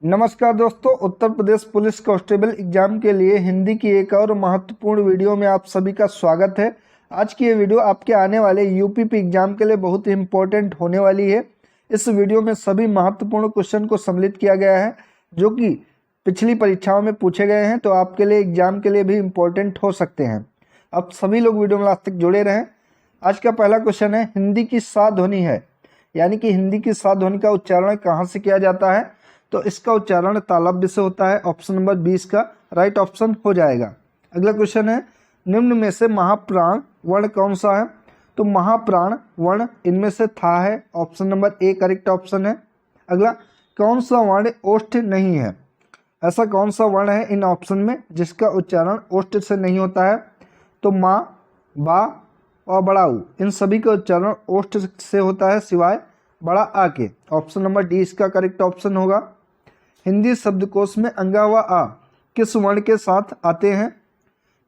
नमस्कार दोस्तों, Uttar Pradesh police constable exam के लिए हिंदी की एक और महत्वपूर्ण वीडियो में आप सभी का स्वागत है। आज की ये वीडियो आपके आने वाले यूपीपी एग्जाम के लिए बहुत ही इम्पोर्टेंट होने वाली है। इस वीडियो में सभी महत्वपूर्ण क्वेश्चन को सम्मिलित किया गया है जो कि पिछली परीक्षाओं में पूछे गए हैं, तो आपके लिए एग्जाम के लिए भी इम्पोर्टेंट हो सकते हैं। आप सभी लोग वीडियो में लास्ट तक जुड़े रहें। आज का पहला क्वेश्चन है, हिंदी की सा ध्वनि है, यानी कि हिंदी की सा ध्वनि का उच्चारण कहाँ से किया जाता है? तो इसका उच्चारण तालव्य से होता है। ऑप्शन नंबर 20 का राइट ऑप्शन हो जाएगा। अगला क्वेश्चन है, निम्न में से महाप्राण वर्ण कौन सा है? तो महाप्राण वर्ण इनमें से था है। Option number A correct option है। अगला, कौन सा वर्ण ओष्ठ नहीं है? ऐसा कौन सा वर्ण है इन ऑप्शन में जिसका उच्चारण ओष्ठ से नहीं होता है? तो माँ, बा और बड़ा ऊ, इन सभी का उच्चारण ओष्ठ से होता है सिवाय बड़ा आ के। ऑप्शन नंबर डी इसका करेक्ट ऑप्शन होगा। हिंदी शब्दकोश में अंगा व आ किस वर्ण के साथ आते हैं?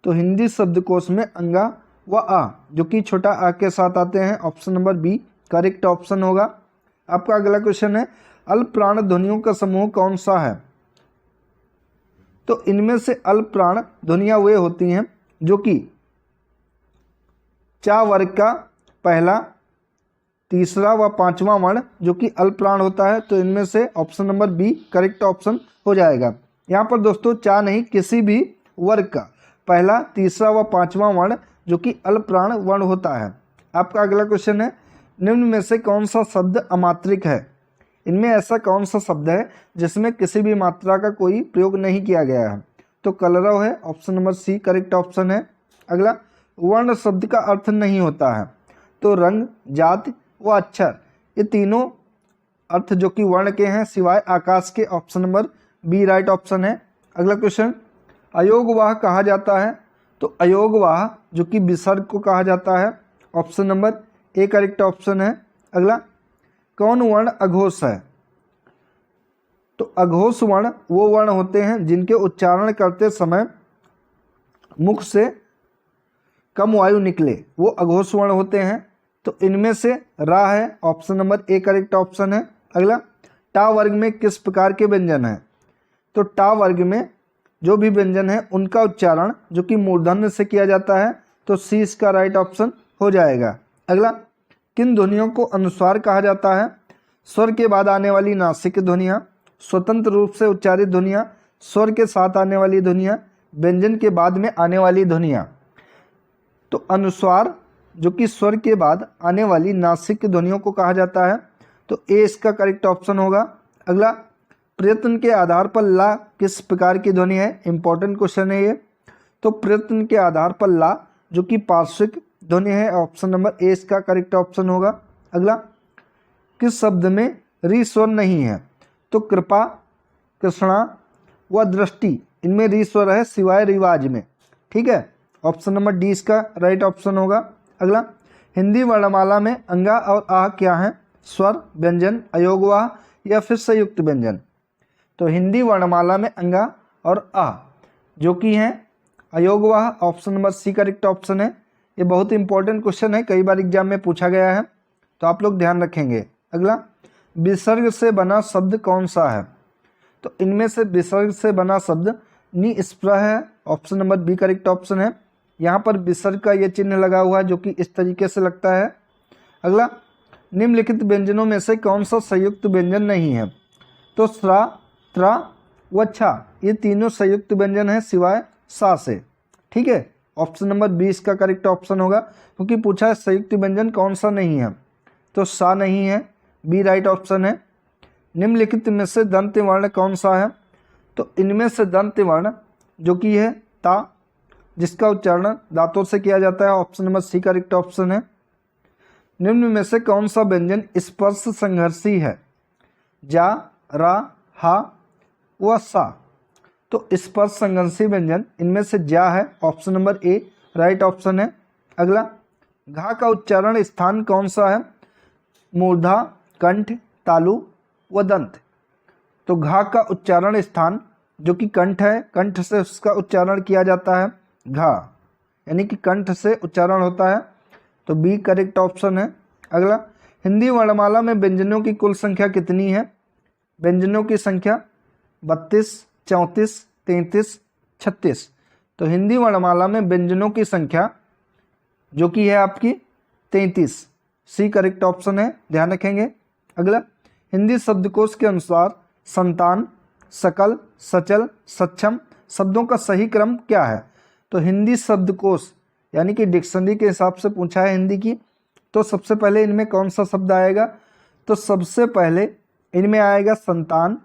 तो हिंदी शब्दकोश में अंगा व आ जो कि छोटा आ के साथ आते हैं। Option number B correct option होगा। आपका अगला क्वेश्चन है, अल्प प्राण ध्वनियों का समूह कौन सा है? तो इनमें से अल्प प्राण ध्वनियां वे होती हैं जो कि चा वर्ग का पहला, तीसरा व पांचवा वर्ण जो कि अल्प प्राण होता है। तो इनमें से option number B correct option हो जाएगा। यहाँ पर दोस्तों चा नहीं, किसी भी वर्ग का पहला, तीसरा व पांचवा वर्ण जो कि अल्प प्राण वर्ण होता है। आपका अगला क्वेश्चन है, निम्न में से कौन सा शब्द अमात्रिक है? इनमें ऐसा कौन सा शब्द है जिसमें किसी भी मात्रा का कोई प्रयोग नहीं किया गया है? तो कलरव है। Option number C correct option है। अगला, वर्ण शब्द का अर्थ नहीं होता है। तो रंग, जाति व अक्षर, ये तीनों अर्थ जो कि वर्ण के हैं सिवाय आकाश के। Option number B right option है। अगला क्वेश्चन, अयोगवाह कहा जाता है? तो अयोगवाह जो कि विसर्ग को कहा जाता है। Option number A correct option है। अगला, कौन वर्ण अघोष है? तो अघोष वर्ण वो वर्ण होते हैं जिनके उच्चारण करते समय मुख से कम वायु निकले, वो अघोष वर्ण होते हैं। तो इनमें से रा है। Option number A correct option है। अगला, टा वर्ग में किस प्रकार के व्यंजन हैं? तो टा वर्ग में जो भी व्यंजन है उनका उच्चारण जो कि मूर्धन्य से किया जाता है। तो सी इसका राइट ऑप्शन हो जाएगा। अगला, किन ध्वनियों को अनुस्वार कहा जाता है? स्वर के बाद आने वाली नासिक ध्वनियाँ, स्वतंत्र रूप से उच्चारित ध्वनियाँ, स्वर के साथ आने वाली ध्वनियाँ, व्यंजन के बाद में आने वाली ध्वनियाँ। तो अनुस्वार जो कि स्वर के बाद आने वाली नासिक ध्वनियों को कहा जाता है। तो ए इसका करेक्ट ऑप्शन होगा। अगला, प्रयत्न के आधार पर ला किस प्रकार की ध्वनि है? इंपॉर्टेंट क्वेश्चन है ये। तो प्रयत्न के आधार पर ला जो कि पार्श्विक ध्वनि है। ऑप्शन नंबर ए इसका करेक्ट ऑप्शन होगा। अगला, किस शब्द में री स्वर नहीं है? तो कृपा, कृष्णा व दृष्टि, इनमें री स्वर है सिवाय रिवाज में। ठीक है, ऑप्शन नंबर डी इसका राइट ऑप्शन होगा। अगला, हिंदी वर्णमाला में अंगा और आ क्या है? स्वर, व्यंजन, अयोगवाह या फिर संयुक्त व्यंजन? तो हिंदी वर्णमाला में अंगा और आ जो कि हैं अयोगवाह। Option number C correct option है। ये बहुत ही इंपॉर्टेंट क्वेश्चन है, कई बार एग्जाम में पूछा गया है, तो आप लोग ध्यान रखेंगे। अगला, विसर्ग से बना शब्द कौन सा है? तो इनमें से विसर्ग से बना शब्द निस्पृह है। Option number B correct option है। यहाँ पर विसर्ग का ये चिन्ह लगा हुआ है जो कि इस तरीके से लगता है। अगला, निम्नलिखित व्यंजनों में से कौन सा संयुक्त व्यंजन नहीं है? तो स्रा, त्रा व छा, ये तीनों संयुक्त व्यंजन है सिवाय सा से। ठीक है, ऑप्शन नंबर बी इसका करेक्ट ऑप्शन होगा, क्योंकि पूछा है संयुक्त व्यंजन कौन सा नहीं है। तो सा नहीं है, बी राइट ऑप्शन है। निम्नलिखित में से दंत वर्ण कौन सा है? तो इनमें से दंत वर्ण जो कि है ता, जिसका उच्चारण दांतों से किया जाता है। Option number C correct option है। निम्न में से कौन सा व्यंजन स्पर्श संघर्षी है? जा, रा, हा व सा। तो स्पर्श संघर्षी व्यंजन इनमें से जा है। Option number A right option है। अगला, घा का उच्चारण स्थान कौन सा है? मूर्धा, कंठ, तालु व दंत। तो घा का उच्चारण स्थान जो कि कंठ है, कंठ से उसका उच्चारण किया जाता है घा, यानी कि कंठ से उच्चारण होता है। तो बी करेक्ट ऑप्शन है। अगला, हिंदी वर्णमाला में व्यंजनों की कुल संख्या कितनी है? व्यंजनों की संख्या 32, 34, 33, 36। तो हिंदी वर्णमाला में व्यंजनों की संख्या जो कि है आपकी 33, सी करेक्ट ऑप्शन है, ध्यान रखेंगे। अगला, हिंदी शब्दकोश के अनुसार संतान, सकल, सचल, सक्षम शब्दों का सही क्रम क्या है? तो हिंदी शब्दकोश यानी कि डिक्शनरी के हिसाब से पूछा है हिंदी की, तो सबसे पहले इनमें कौन सा शब्द आएगा? तो सबसे पहले इनमें आएगा संतान,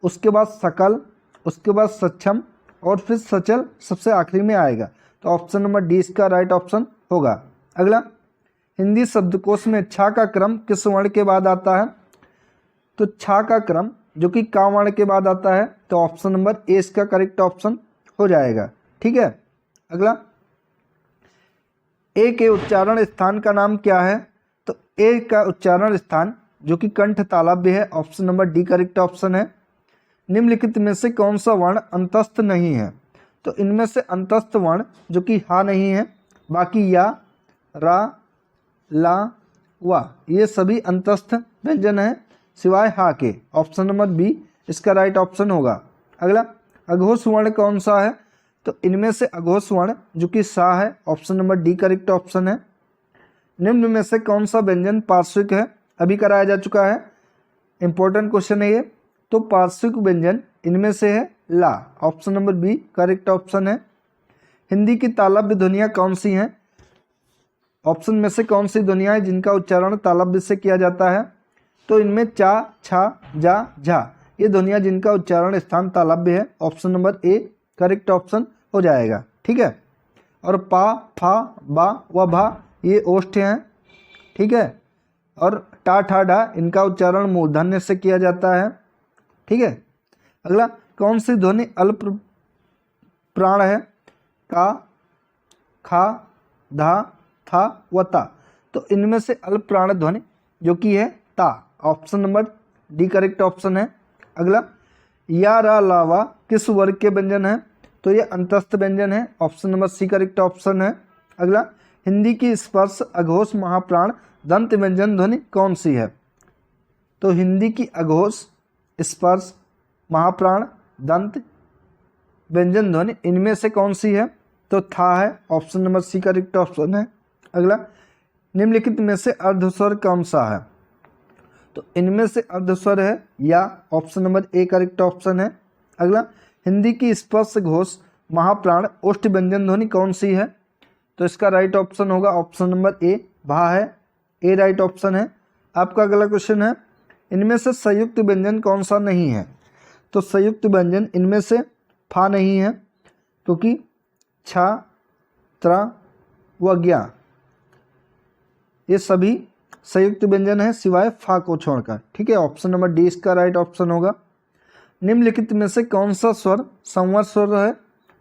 उसके बाद सकल, उसके बाद सक्षम और फिर सचल सबसे आखिरी में आएगा। तो ऑप्शन नंबर डी इसका राइट ऑप्शन होगा। अगला, हिंदी शब्दकोश में छा का क्रम किस वर्ण के बाद आता है? तो छा का क्रम जो कि का वर्ण के बाद आता है, तो ऑप्शन नंबर ए इसका करेक्ट ऑप्शन हो जाएगा। ठीक है। अगला, ए के उच्चारण स्थान का नाम क्या है? तो ए का उच्चारण स्थान जो कि कंठ तालव्य है, option number D correct option है। निम्नलिखित में से कौन सा वर्ण अंतस्थ नहीं है? तो इनमें से अंतस्थ वर्ण जो कि हा नहीं है, बाकी या, रा, ला, वा ये सभी अंतस्थ व्यंजन है सिवाय हा के, ऑप्शन नंबर बी इसका राइट ऑप्शन होगा। अगला, अघोष वर्ण कौन सा है? तो इनमें से अघोष वर्ण जो कि सा है, option number D correct option है। निम्न में से कौन सा व्यंजन पार्श्विक है? अभी कराया जा चुका है, इंपॉर्टेंट क्वेश्चन है ये। तो पार्श्विक व्यंजन इनमें से है ला, option number B correct option है। हिंदी की तालव्य ध्वनियाँ कौन सी हैं? ऑप्शन में से कौन सी ध्वनियाँ हैं जिनका उच्चारण तालव्य से किया जाता है? तो इनमें चा, छा, जा, झा ये ध्वनियाँ जिनका उच्चारण स्थान तालव्य है, option number A correct option हो जाएगा। ठीक है। और पा, फा, बा व भा ये ओष्ठ हैं। ठीक है। और टा, ठा, डा इनका उच्चारण मूर्धन्य से किया जाता है। ठीक है। अगला, कौन सी ध्वनि अल्प प्राण है? का, खा, धा, था व ता। तो इनमें से अल्प प्राण ध्वनि जो कि है ता, option number D correct option है। अगला, या, रा, ला, वा किस वर्ग के व्यंजन है? तो ये अंतस्थ व्यंजन है, option number C correct option है। अगला, हिंदी की स्पर्श, अघोष, महाप्राण, दंत व्यंजन ध्वनि कौन सी है? तो हिंदी की अघोष, स्पर्श, महाप्राण, दंत व्यंजन ध्वनि इनमें से कौन सी है? तो था है, option number C correct option है। अगला, निम्नलिखित में से अर्धस्वर कौन सा है? तो इनमें से अर्धस्वर है या, option number A correct option है। अगला, हिंदी की स्पर्श, घोष, महाप्राण, ओष्ठ व्यंजन ध्वनि कौन सी है? तो इसका राइट ऑप्शन होगा ऑप्शन नंबर ए भा है, ए राइट ऑप्शन है। आपका अगला क्वेश्चन है, इनमें से संयुक्त व्यंजन कौन सा नहीं है? तो संयुक्त व्यंजन इनमें से फा नहीं है, क्योंकि छा, त्रा व ज्ञा ये सभी संयुक्त व्यंजन है सिवाय फा को छोड़कर। ठीक है। ऑप्शन नंबर डी इसका राइट ऑप्शन होगा। निम्नलिखित में से कौन सा स्वर संवृत स्वर है?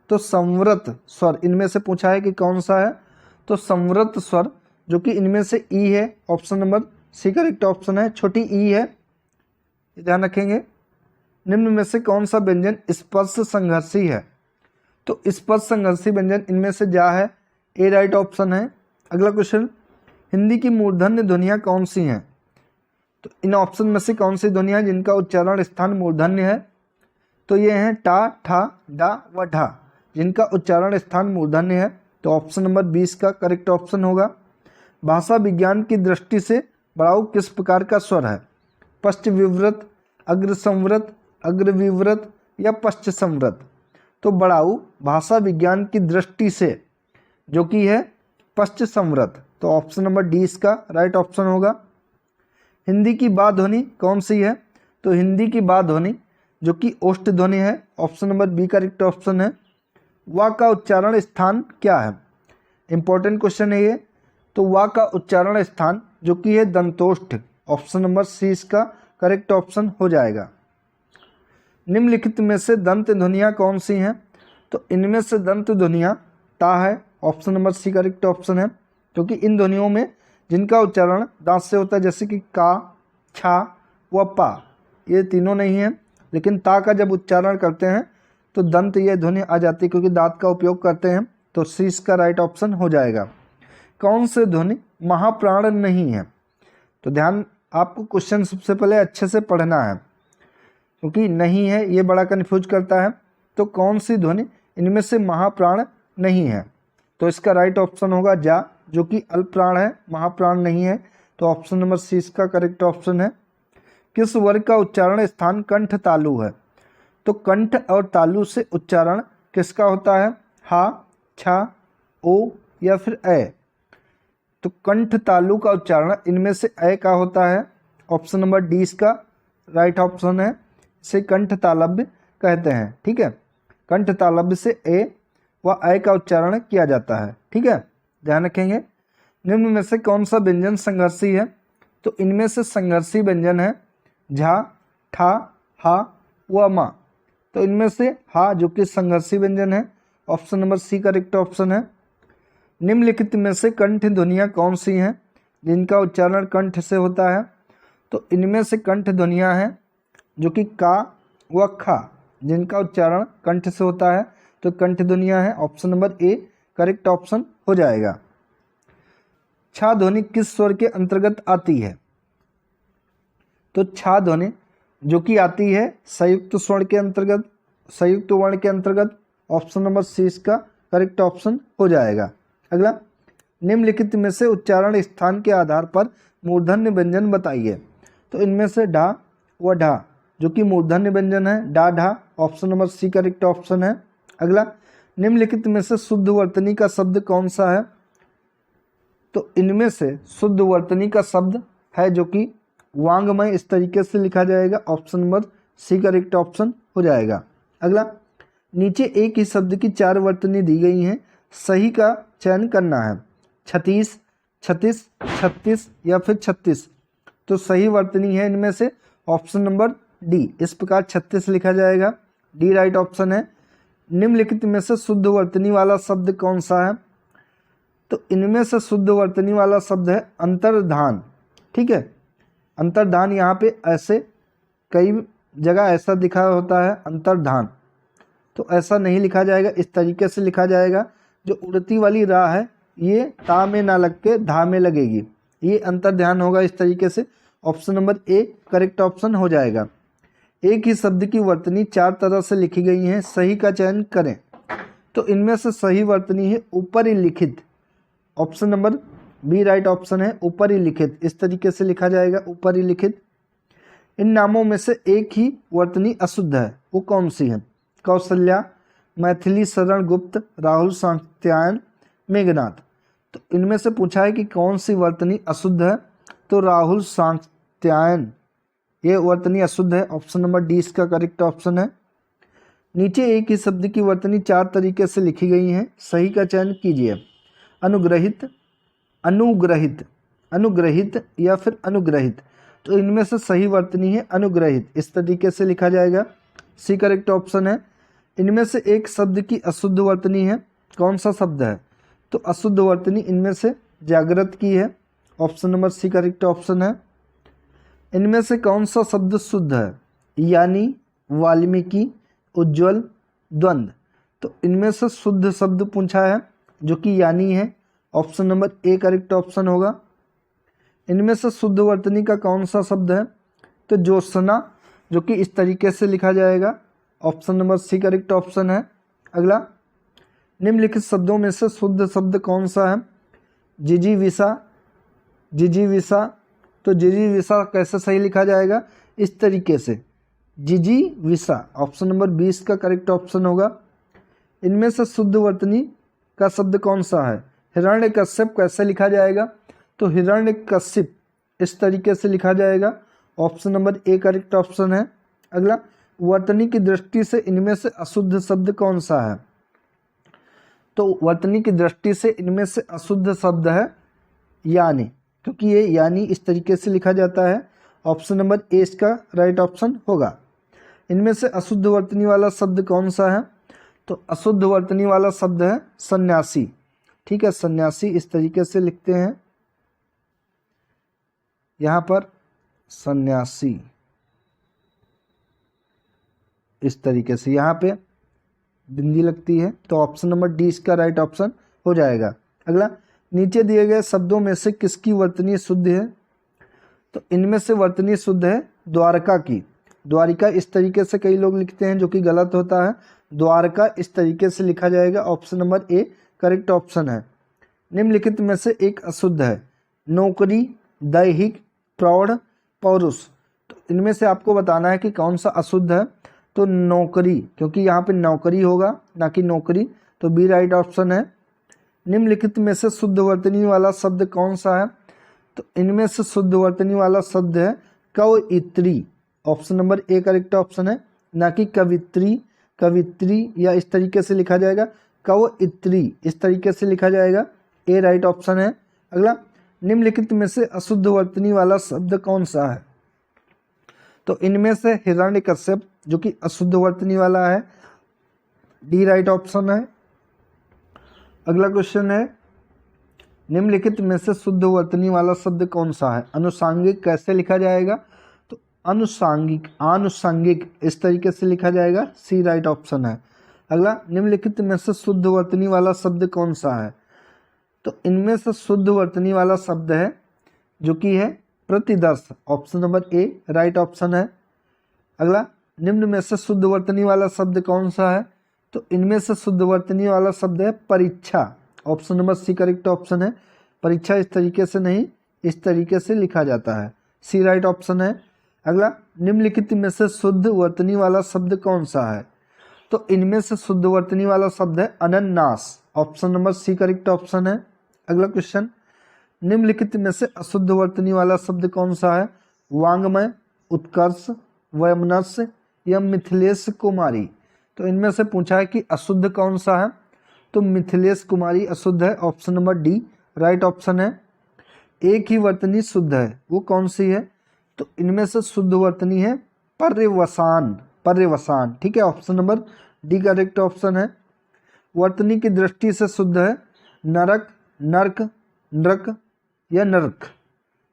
तो संवृत स्वर इनमें से पूछा है कि कौन सा है? तो संवृत स्वर जो कि इनमें से ई है, option number C correct option है, छोटी ई है, ध्यान रखेंगे। निम्न में से कौन सा व्यंजन स्पर्श संघर्षी है? तो स्पर्श संघर्षी व्यंजन इनमें से जा है, ए राइट ऑप्शन है। अगला क्वेश्चन, हिंदी की मूर्धन्य ध्वनियाँ कौन सी हैं? तो इन ऑप्शन में से कौन सी ध्वनियाँ जिनका उच्चारण स्थान मूर्धन्य है? तो ये हैं टा, ठा, डा व ढा जिनका उच्चारण स्थान मूर्धन्य है, तो ऑप्शन नंबर 20 का करेक्ट ऑप्शन होगा। भाषा विज्ञान की दृष्टि से बड़ाऊ किस प्रकार का स्वर है? पश्च विवृत, अग्र संवृत, अग्र विवृत या पश्च संवृत? तो बड़ाऊ भाषा विज्ञान की दृष्टि से जो कि है पश्च संवृत, तो ऑप्शन नंबर डी इसका राइट ऑप्शन होगा। हिंदी की बा ध्वनि कौन सी है? तो हिंदी की बा ध्वनि जो कि ओष्ठ ध्वनि है, option number B correct option है। वा का उच्चारण स्थान क्या है? इंपॉर्टेंट क्वेश्चन है ये। तो वा का उच्चारण स्थान जो कि है दंतोष्ठ, ऑप्शन नंबर सी इसका करेक्ट ऑप्शन हो जाएगा। निम्नलिखित में से दंत ध्वनियाँ कौन सी हैं? तो इनमें से दंत ध्वनियाँ ता है, option number C correct option है, क्योंकि इन ध्वनियों में जिनका उच्चारण दांत से होता है, जैसे कि का, छा व पा ये तीनों नहीं है, लेकिन ता का जब उच्चारण करते हैं तो दंत ये ध्वनि आ जाती है क्योंकि दांत का उपयोग करते हैं, तो सी इसका राइट ऑप्शन हो जाएगा। कौन से ध्वनि महाप्राण नहीं है? तो ध्यान आपको क्वेश्चन सबसे पहले अच्छे से पढ़ना है। क्योंकि नहीं है ये बड़ा कन्फ्यूज करता है। तो कौन सी ध्वनि इनमें से महाप्राण नहीं है? तो इसका राइट ऑप्शन होगा जा, जो कि अल्प प्राण है, महाप्राण नहीं है। तो ऑप्शन नंबर सी इसका करेक्ट ऑप्शन है। किस वर्ग का उच्चारण स्थान कंठ तालु है? तो कंठ और तालु से उच्चारण किसका होता है? हा, छा, ओ या फिर ए? तो कंठ तालु का उच्चारण इनमें से ए का होता है। ऑप्शन नंबर डी इसका राइट ऑप्शन है। इसे कंठ तालव्य कहते हैं। ठीक है, कंठ तालव्य से ए व ए का उच्चारण किया जाता है। ठीक है, ध्यान रखेंगे। निम्न में से कौन सा व्यंजन संघर्षी है? तो इनमें से संघर्षी व्यंजन है झा, ठा, हा व मा। तो इनमें से हा जो कि संघर्षी व्यंजन है। Option number C correct option है। निम्नलिखित में से कंठ ध्वनियाँ कौन सी हैं जिनका उच्चारण कंठ से होता है? तो इनमें से कंठ ध्वनियाँ हैं जो कि का व खा, जिनका उच्चारण कंठ से होता है। तो कंठ ध्वनियाँ हैं। Option number A correct option हो जाएगा। छा ध्वनि किस स्वर के अंतर्गत आती है? तो छा ध्वनि जो कि आती है संयुक्त स्वर्ण के अंतर्गत, संयुक्त वर्ण के अंतर्गत। ऑप्शन नंबर सी इसका करेक्ट ऑप्शन हो जाएगा। अगला, निम्नलिखित में से उच्चारण स्थान के आधार पर मूर्धन्य व्यंजन बताइए। तो इनमें से ढा व ढा जो कि मूर्धन्य व्यंजन है, डा ढा। Option number C correct option है। अगला, निम्नलिखित में से शुद्ध वर्तनी का शब्द कौन सा है? तो इनमें से शुद्ध वर्तनी का शब्द है जो कि वांगमय, इस तरीके से लिखा जाएगा। Option number C correct option हो जाएगा। अगला, नीचे एक ही शब्द की 4 वर्तनी दी गई हैं, सही का चयन करना है। 36, 36, 36 या फिर 36। तो सही वर्तनी है इनमें से ऑप्शन नंबर डी। इस प्रकार 36 लिखा जाएगा। डी राइट ऑप्शन है। निम्नलिखित में से शुद्ध वर्तनी वाला शब्द कौन सा है? तो इनमें से शुद्ध वर्तनी वाला शब्द है अंतर्धान। ठीक है, अंतर्धान यहाँ पे ऐसे कई जगह ऐसा दिखा होता है अंतर्धान, तो ऐसा नहीं लिखा जाएगा, इस तरीके से लिखा जाएगा। जो उड़ती वाली राह है ये ता में ना लग के धा में लगेगी, ये अंतर्ध्यान होगा इस तरीके से। Option number A correct option हो जाएगा। एक ही शब्द की वर्तनी 4 तरह से लिखी गई हैं, सही का चयन करें। तो इनमें से सही वर्तनी है ऊपर ही लिखित। Option number B right option है, ऊपर ही लिखित, इस तरीके से लिखा जाएगा, ऊपर ही लिखित। इन नामों में से एक ही वर्तनी अशुद्ध है, वो कौन सी है? कौशल्या, मैथिली शरण गुप्त, राहुल सांत्यायन, मेघनाथ। तो इनमें से पूछा है कि कौन सी वर्तनी अशुद्ध है? तो राहुल सांत्यायन ये वर्तनी अशुद्ध है। ऑप्शन नंबर डी इसका करेक्ट ऑप्शन है। नीचे एक ही शब्द की वर्तनी 4 तरीके से लिखी गई हैं, सही का चयन कीजिए। अनुग्रहित, अनुग्रहित, अनुग्रहित या फिर अनुग्रहित। तो इनमें से सही वर्तनी है अनुग्रहित, इस तरीके से लिखा जाएगा। सी करेक्ट ऑप्शन है। इनमें से एक शब्द की अशुद्ध वर्तनी है, कौन सा शब्द है? तो अशुद्ध वर्तनी इनमें से जागृत की है। Option number C correct option है। इनमें से कौन सा शब्द शुद्ध है? यानी, वाल्मीकि, उज्ज्वल, द्वंद्व। तो इनमें से शुद्ध शब्द पूछा है जो कि यानी है। Option number A correct option होगा। इनमें से शुद्ध वर्तनी का कौन सा शब्द है? तो ज्योत्सना, जो कि इस तरीके से लिखा जाएगा। Option number C correct option है। अगला, निम्नलिखित शब्दों में से शुद्ध शब्द कौन सा है? जिजीविषा, जिजीविषा। तो जिजीविषा कैसे सही लिखा जाएगा? इस तरीके से, जिजीविषा। ऑप्शन नंबर 20 का करेक्ट ऑप्शन होगा। इनमें से शुद्ध वर्तनी का शब्द कौन सा है? हिरण्यकश्यप कैसे लिखा जाएगा? तो हिरण्यकश्यप इस तरीके से लिखा जाएगा। Option number A correct option है। अगला, वर्तनी की दृष्टि से इनमें से अशुद्ध शब्द कौन सा है? तो वर्तनी की दृष्टि से इनमें से अशुद्ध शब्द है यानी, क्योंकि ये यानी इस तरीके से लिखा जाता है। ऑप्शन नंबर ए इसका राइट ऑप्शन होगा। इनमें से अशुद्ध वर्तनी वाला शब्द कौन सा है? तो अशुद्ध वर्तनी वाला शब्द है सन्यासी। ठीक है, सन्यासी इस तरीके से लिखते हैं यहाँ पर, सन्यासी इस तरीके से यहाँ पे बिंदी लगती है। तो ऑप्शन नंबर डी इसका राइट ऑप्शन हो जाएगा। अगला, नीचे दिए गए शब्दों में से किसकी वर्तनी शुद्ध है? तो इनमें से वर्तनी शुद्ध है द्वारका की। द्वारिका इस तरीके से कई लोग लिखते हैं जो कि गलत होता है। द्वारका इस तरीके से लिखा जाएगा। Option number A correct option है। निम्नलिखित में से एक अशुद्ध है। नौकरी, दैहिक, प्रौढ़, पौरुष। तो इनमें से आपको बताना है कि कौन सा अशुद्ध है। तो नौकरी, क्योंकि यहाँ पे नौकरी होगा ना कि नौकरी, तो बी राइट ऑप्शन है। निम्नलिखित में से शुद्ध वर्तनी वाला शब्द कौन सा है। तो इनमें से शुद्ध वर्तनी वाला शब्द है कवयित्री। Option number A correct option है, ना कि कवित्री। कवित्री या इस तरीके से लिखा जाएगा, कवयित्री इस तरीके से लिखा जाएगा। ए राइट ऑप्शन है। अगला, निम्नलिखित में से अशुद्ध वर्तनी वाला शब्द कौन सा है। तो इनमें से हिरण्यकश्यप जो कि अशुद्ध वर्तनी वाला है, डी राइट ऑप्शन है। अगला क्वेश्चन है, निम्नलिखित में से शुद्ध वर्तनी वाला शब्द कौन सा है। अनुसांगिक कैसे लिखा जाएगा। तो अनुसांगिक, आनुषंगिक इस तरीके से लिखा जाएगा। सी राइट ऑप्शन है। अगला, निम्नलिखित में से शुद्ध वर्तनी वाला शब्द कौन सा है। तो इनमें से शुद्ध वर्तनी वाला शब्द है जो कि है प्रतिदर्श। Option number A right option है। अगला, निम्न में से शुद्ध वर्तनी वाला शब्द कौन सा है। तो इनमें से शुद्ध वर्तनी वाला शब्द है परीक्षा। Option number C correct option है। परीक्षा इस तरीके से नहीं, इस तरीके से लिखा जाता है। सी राइट ऑप्शन है। अगला, निम्नलिखित में से शुद्ध वर्तनी वाला शब्द कौन सा है। तो इनमें से शुद्ध वर्तनी वाला शब्द है अनन्नास। Option number C correct option है। अगला क्वेश्चन, निम्नलिखित में से अशुद्ध वर्तनी वाला शब्द कौन सा है। वांग्मय, उत्कर्ष, वैमनस्य या मिथिलेश कुमारी। तो इनमें से पूछा है कि अशुद्ध कौन सा है। तो मिथिलेश कुमारी अशुद्ध है। Option number D right option है। एक ही वर्तनी शुद्ध है, वो कौन सी है। तो इनमें से शुद्ध वर्तनी है पर्यवसान। पर्यवसान ठीक है। Option number D correct option है। वर्तनी की दृष्टि से शुद्ध है नरक, नर्क, नृक या नरक।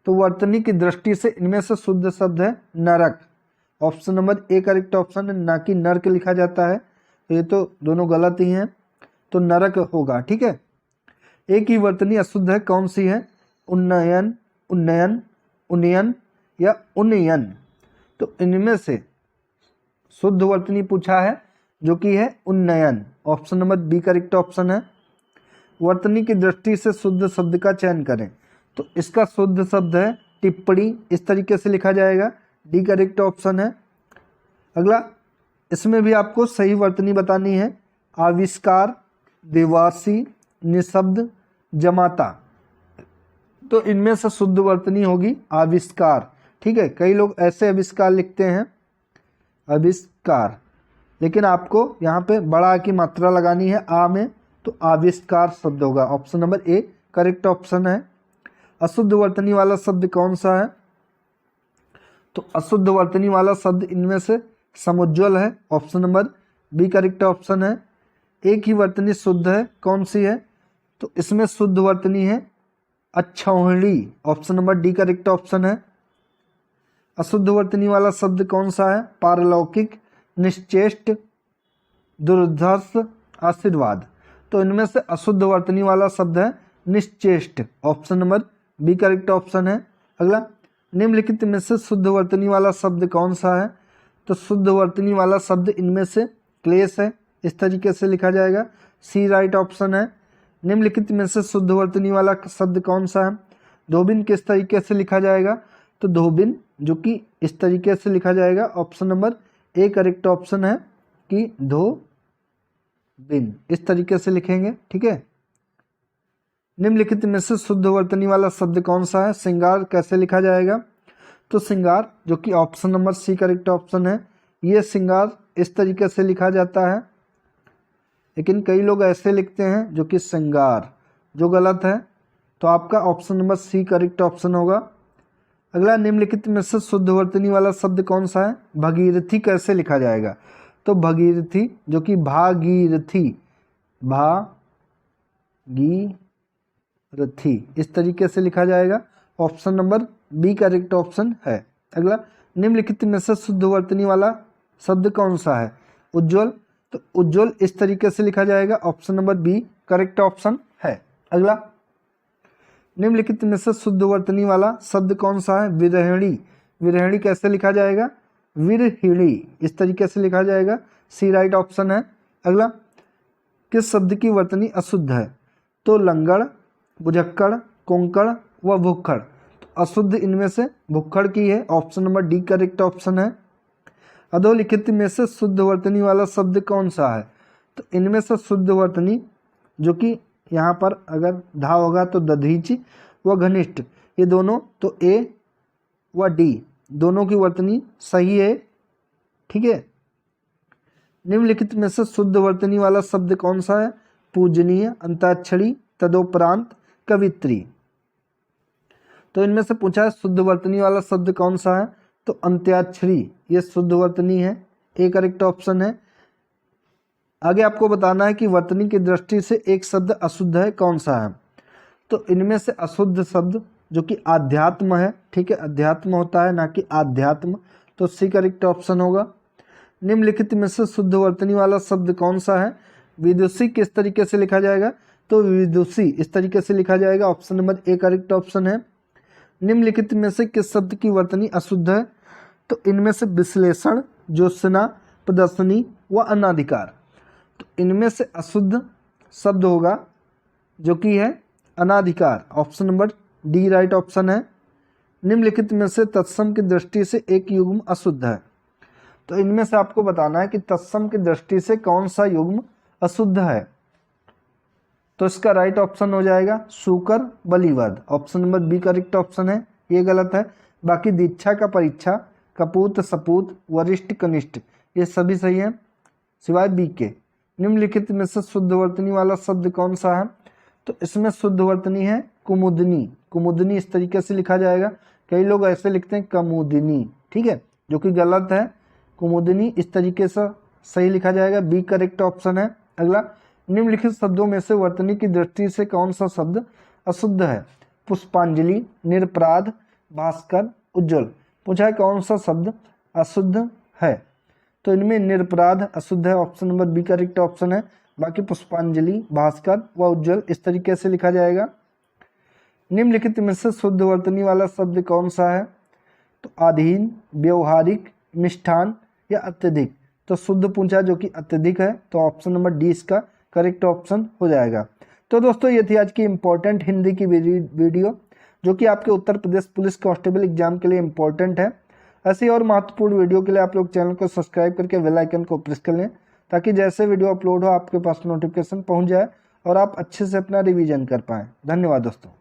तो वर्तनी की दृष्टि से इनमें से शुद्ध शब्द है नरक। Option number A correct option है, ना कि नर्क लिखा जाता है। ये तो दोनों गलत ही हैं, तो नरक होगा। ठीक है। एक ही वर्तनी अशुद्ध है, कौन सी है। उन्नयन, उन्नयन, उन्नयन या उन्नयन। तो इनमें से शुद्ध वर्तनी पूछा है जो कि है उन्नयन। Option number B correct option है। वर्तनी की दृष्टि से शुद्ध शब्द का चयन करें। तो इसका शुद्ध शब्द है टिप्पणी, इस तरीके से लिखा जाएगा। डी करेक्ट ऑप्शन है। अगला, इसमें भी आपको सही वर्तनी बतानी है। आविष्कार, देवासी, निशब्द, जमाता। तो इनमें से शुद्ध वर्तनी होगी आविष्कार। ठीक है। कई लोग ऐसे आविष्कार लिखते हैं, आविष्कार, लेकिन आपको यहाँ पे बड़ा की मात्रा लगानी है आ में, तो आविष्कार शब्द होगा। Option number A correct option है। अशुद्ध वर्तनी वाला शब्द कौन सा है। तो अशुद्ध वर्तनी वाला शब्द इनमें से समुज्ज्वल है। Option number B correct option है। एक ही वर्तनी शुद्ध है, कौन सी है। तो इसमें शुद्ध वर्तनी है अच्छौहिणी। Option number D correct option है। अशुद्ध वर्तनी वाला शब्द कौन सा है। पारलौकिक, निश्चेष्ट, दुर्धर्ष, आशीर्वाद। तो इनमें से अशुद्ध वर्तनी वाला शब्द है निश्चेष्ट। Option number B correct option है। अगला, निम्नलिखित में से शुद्ध वर्तनी वाला शब्द कौन सा है। तो शुद्ध वर्तनी वाला शब्द इनमें से क्लेश है, इस तरीके से लिखा जाएगा। सी राइट ऑप्शन है। निम्नलिखित में से शुद्ध वर्तनी वाला शब्द कौन सा है। धोबिन किस तरीके से लिखा जाएगा। तो धोबिन जो कि इस तरीके से लिखा जाएगा। Option number A correct option है कि धोबिन इस तरीके से लिखेंगे। ठीक है। निम्नलिखित में से शुद्ध वर्तनी वाला शब्द कौन सा है। श्रृंगार कैसे लिखा जाएगा। तो श्रृंगार जो कि option number C correct option है। ये श्रृंगार इस तरीके से लिखा जाता है, लेकिन कई लोग ऐसे लिखते हैं जो कि श्रृंगार, जो गलत है। तो आपका option number C correct option होगा। अगला, निम्नलिखित में से शुद्ध वर्तनी वाला शब्द कौन सा है। भगीरथी कैसे लिखा जाएगा। तो भगीरथी जो कि भागीरथी, भागीरथी इस तरीके से लिखा जाएगा। Option number B correct option है। अगला, निम्नलिखित में से शुद्ध वर्तनी वाला शब्द कौन सा है। उज्ज्वल। तो उज्ज्वल इस तरीके से लिखा जाएगा। Option number B correct option है। अगला, निम्नलिखित में से शुद्ध वर्तनी वाला शब्द कौन सा है। विरहिणी। विरहिणी कैसे लिखा जाएगा। विरहिणी इस तरीके से लिखा जाएगा, सी राइट ऑप्शन है। अगला, किस शब्द की वर्तनी अशुद्ध है? तो लंगड़, बुझक्कड़, कोंकण व भुक्खड़। तो अशुद्ध इनमें से भुक्खड़ की है, option number D correct option है। अधोलिखित में से शुद्ध वर्तनी वाला शब्द कौन सा है? तो इनमें से शुद्ध वर्तनी जो कि यहाँ पर अगर धा होगा तो दधीच व घनिष्ठ, ये दोनों, तो ए व डी दोनों की वर्तनी सही है। ठीक है। निम्नलिखित में से शुद्ध वर्तनी वाला शब्द कौन सा है? पूजनीय, अंताक्षरी, तदोपरांत, कवित्री। तो इनमें से पूछा है शुद्ध वर्तनी वाला शब्द कौन सा है? तो अंत्याक्षरी ये शुद्ध वर्तनी है, ए करेक्ट ऑप्शन है। आगे आपको बताना है कि वर्तनी की दृष्टि से एक शब्द अशुद्ध है, कौन सा है? तो इनमें से अशुद्ध शब्द जो कि आध्यात्म है, ठीक है, अध्यात्म होता है ना कि आध्यात्म, तो सी करेक्ट ऑप्शन होगा। निम्नलिखित में से शुद्ध वर्तनी वाला शब्द कौन सा है? विदुषी किस तरीके से लिखा जाएगा? तो विदुषी इस तरीके से लिखा जाएगा, option number A correct option है। निम्नलिखित में से किस शब्द की वर्तनी अशुद्ध है? तो इनमें से विश्लेषण, ज्योत्सना, प्रदर्शनी व अनाधिकार। तो इनमें से अशुद्ध शब्द होगा जो कि है अनाधिकार, option number D right option है। निम्नलिखित में से तत्सम की दृष्टि से एक युग्म अशुद्ध है। तो इनमें से आपको बताना है कि तत्सम की दृष्टि से कौन सा युग्म अशुद्ध है। तो इसका राइट ऑप्शन हो जाएगा शूकर, बलिवर्ध, option number B correct option है, ये गलत है। बाकी दीक्षा का परीक्षा, कपूत, सपूत, वरिष्ठ, कनिष्ठ, ये सभी सही है सिवाय बी के। निम्नलिखित में से शुद्ध वर्तनी वाला शब्द कौन सा है? तो इसमें शुद्ध वर्तनी है कुमुदनी, कुमुदनी इस तरीके से लिखा जाएगा। कई लोग ऐसे लिखते हैं कमुदनी, ठीक है, जो कि गलत है। कुमुदनी इस तरीके से सही लिखा जाएगा, बी करेक्ट ऑप्शन है। अगला, निम्नलिखित शब्दों में से वर्तनी की दृष्टि से कौन सा शब्द अशुद्ध है? पुष्पांजलि, निरपराध, भास्कर, उज्ज्वल। पूछा है कौन सा शब्द अशुद्ध है? तो इनमें निरपराध अशुद्ध है, option number B correct option है। बाकी पुष्पांजलि, भास्कर व उज्ज्वल इस तरीके से लिखा जाएगा। निम्नलिखित में से शुद्ध वर्तनी वाला शब्द कौन सा है? तो अधीन, व्यवहारिक, मिष्ठान या अत्यधिक। तो शुद्ध पूछा जो कि अत्यधिक है, तो ऑप्शन नंबर डी इसका करेक्ट ऑप्शन हो जाएगा। तो दोस्तों ये थी आज की इम्पोर्टेंट हिंदी की वीडियो जो कि आपके Uttar Pradesh police constable exam के लिए इम्पोर्टेंट है। ऐसी और महत्वपूर्ण वीडियो के लिए आप लोग चैनल को सब्सक्राइब करके बेल आइकन को प्रेस कर लें ताकि जैसे वीडियो अपलोड हो आपके पास नोटिफिकेशन पहुंच जाए और आप अच्छे से अपना रिवीजन कर पाएँ। धन्यवाद दोस्तों।